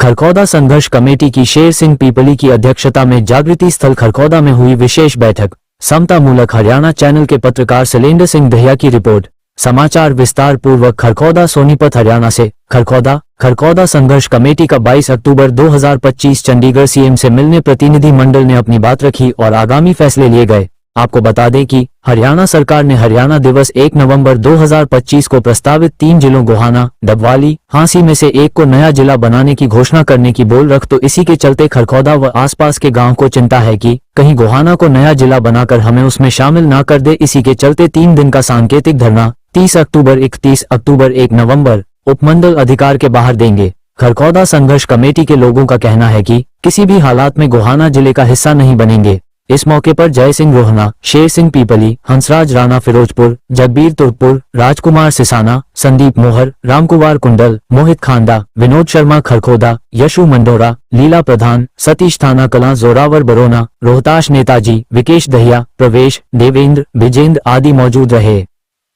खरखौदा संघर्ष कमेटी की शेर सिंह पीपली की अध्यक्षता में जागृति स्थल खरखौदा में हुई विशेष बैठक। समता मूलक हरियाणा चैनल के पत्रकार शैलेंद्र सिंह दहिया की रिपोर्ट। समाचार विस्तार पूर्वक। खरखौदा सोनीपत हरियाणा से। खरखौदा संघर्ष कमेटी का 22 अक्टूबर 2025 चंडीगढ़ सीएम से मिलने प्रतिनिधि मंडल ने अपनी बात रखी और आगामी फैसले लिए गए। आपको बता दें कि हरियाणा सरकार ने हरियाणा दिवस 1 नवंबर 2025 को प्रस्तावित 3 जिलों गोहाना, डबवाली, हांसी में से एक को नया जिला बनाने की घोषणा करने की बोल रख, तो इसी के चलते खरखौदा व आसपास के गांव को चिंता है कि कहीं गोहाना को नया जिला बनाकर हमें उसमें शामिल ना कर दे। इसी के चलते 3 दिन का सांकेतिक धरना 30 अक्टूबर 31 अक्टूबर 1 नवंबर उपमंडल अधिकार के बाहर देंगे। खरखौदा संघर्ष कमेटी के लोगों का कहना है कि किसी भी हालात में गोहाना जिले का हिस्सा नहीं बनेंगे। इस मौके पर जय सिंह रोहना, शेर सिंह पीपली, हंसराज राणा फिरोजपुर, जगबीर तुरपुर, राजकुमार सिसाना, संदीप मोहर, रामकुमार कुंडल, मोहित खांडा, विनोद शर्मा खरखौदा, यशु मंडोरा, लीला प्रधान, सतीश थाना कलां, जोरावर बरोना, रोहताश नेताजी, विकेश दहिया, प्रवेश, देवेंद्र, विजेंद्र आदि मौजूद रहे।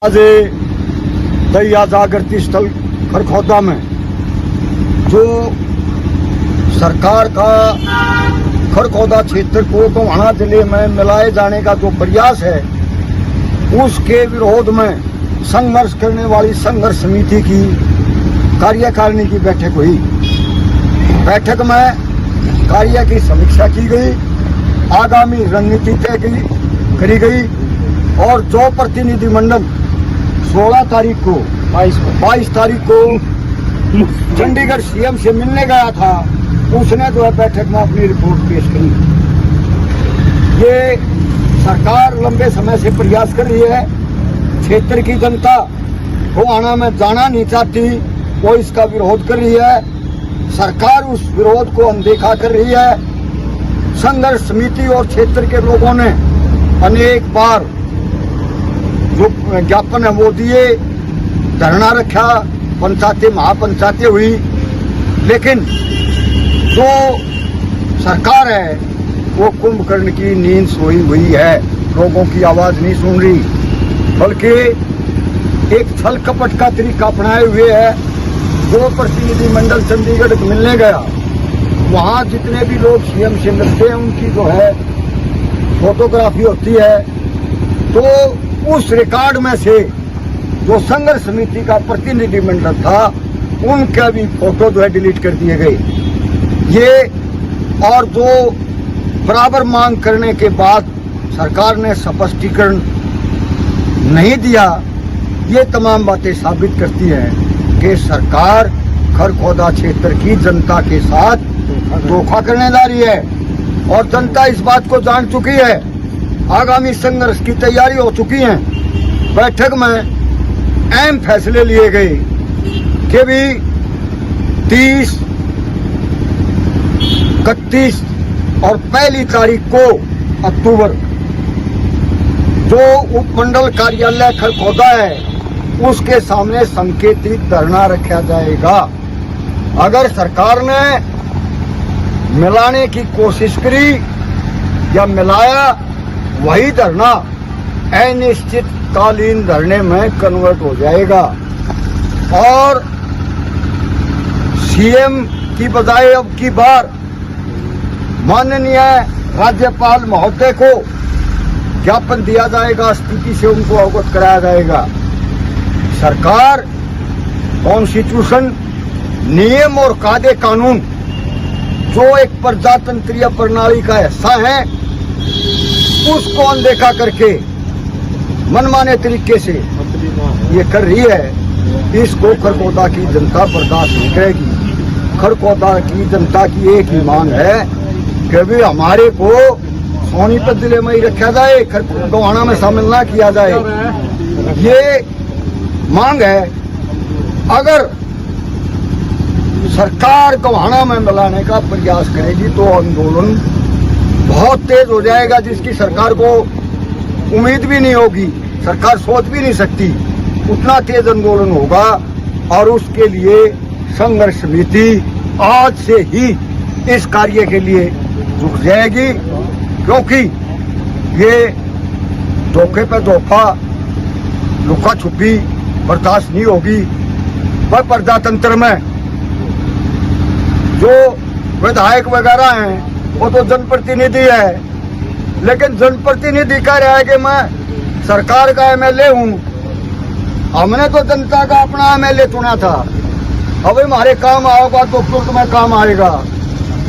आज दहिया जागृति स्थल खरखौदा में जो सरकार का खरखौदा क्षेत्र को गोहाना जिले में मिलाए जाने का जो प्रयास है, उसके विरोध में संघर्ष करने वाली संघर्ष समिति की कार्यकारिणी की बैठक हुई। बैठक में कार्य की समीक्षा की गई, आगामी रणनीति तय करी गई और जो प्रतिनिधि मंडल 16 तारीख को 22 तारीख को चंडीगढ़ सीएम से मिलने गया था, उसने जो है बैठक में अपनी रिपोर्ट पेश करी। ये सरकार लंबे समय से प्रयास कर रही है, क्षेत्र की जनता गोहाना में जाना नहीं चाहती, वो इसका विरोध कर रही है। सरकार उस विरोध को अनदेखा कर रही है। संघर्ष समिति और क्षेत्र के लोगों ने अनेक बार जो ज्ञापन है वो दिए, धरना रखा, पंचायतें महापंचायतें हुई, लेकिन जो सरकार है वो कुंभकर्ण की नींद सोई हुई है, लोगों की आवाज नहीं सुन रही, बल्कि एक छल कपट का तरीका अपनाए हुए है। जो प्रतिनिधि मंडल चंडीगढ़ मिलने गया, वहाँ जितने भी लोग सीएम से मिलते हैं उनकी जो है फोटोग्राफी होती है, तो उस रिकॉर्ड में से जो संघर्ष समिति का प्रतिनिधि मंडल था उनका भी फोटो जो है डिलीट कर दिए गए। ये और जो बराबर मांग करने के बाद सरकार ने स्पष्टीकरण नहीं दिया, ये तमाम बातें साबित करती हैं कि सरकार खरखौदा क्षेत्र की जनता के साथ धोखा करने जा रही है और जनता इस बात को जान चुकी है। आगामी संघर्ष की तैयारी हो चुकी है। बैठक में अहम फैसले लिए गए कि भी 30, 31 और 1 तारीख को अक्टूबर जो उपमंडल कार्यालय खरखौदा है उसके सामने संकेतित धरना रखा जाएगा। अगर सरकार ने मिलाने की कोशिश करी या मिलाया, वही धरना अनिश्चितकालीन धरने में कन्वर्ट हो जाएगा और सीएम की बजाय अब की बार माननीय राज्यपाल महोदय को ज्ञापन दिया जाएगा, स्थिति से उनको अवगत कराया जाएगा। सरकार कॉन्स्टिट्यूशन, नियम और कायदे कानून जो एक प्रजातंत्रीय प्रणाली का हिस्सा है उसको अनदेखा करके मनमाने तरीके से ये कर रही है। इसको खरखौदा की जनता बर्दाश्त नहीं करेगी। खरखौदा की जनता की एक ही मांग है कि भी हमारे को सोनीपत जिले में ही रखा जाए, गोहाना में शामिल ना किया जाए, ये मांग है। अगर सरकार गोहाना में मिलाने का प्रयास करेगी तो आंदोलन बहुत तेज हो जाएगा, जिसकी सरकार को उम्मीद भी नहीं होगी, सरकार सोच भी नहीं सकती। उतना तेज आंदोलन होगा और उसके लिए संघर्ष समिति आज से ही इस कार्य के लिए जुट जाएगी, क्योंकि ये धोखे पे धोखा, लुका छुपी बर्दाश्त नहीं होगी। वह प्रजातंत्र में जो विधायक वगैरह हैं वो तो जनप्रतिनिधि है, लेकिन जनप्रतिनिधि कह रहा है कि मैं सरकार का एमएलए हूँ, हमने तो जनता का अपना एमएलए चुना था, अब हमारे काम आओगा तो फिर तुम्हें काम आएगा।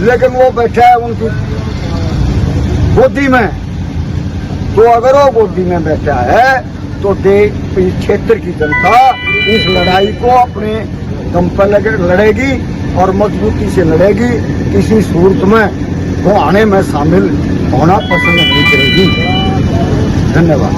लेकिन वो बैठा है उनकी गोदी में, तो अगर वो गोदी में बैठा है तो इस क्षेत्र की जनता इस लड़ाई को अपने दम पर लड़ेगी और मजबूती से लड़ेगी। किसी सूरत में वो आने में शामिल होना पसंद नहीं करेगी। धन्यवाद।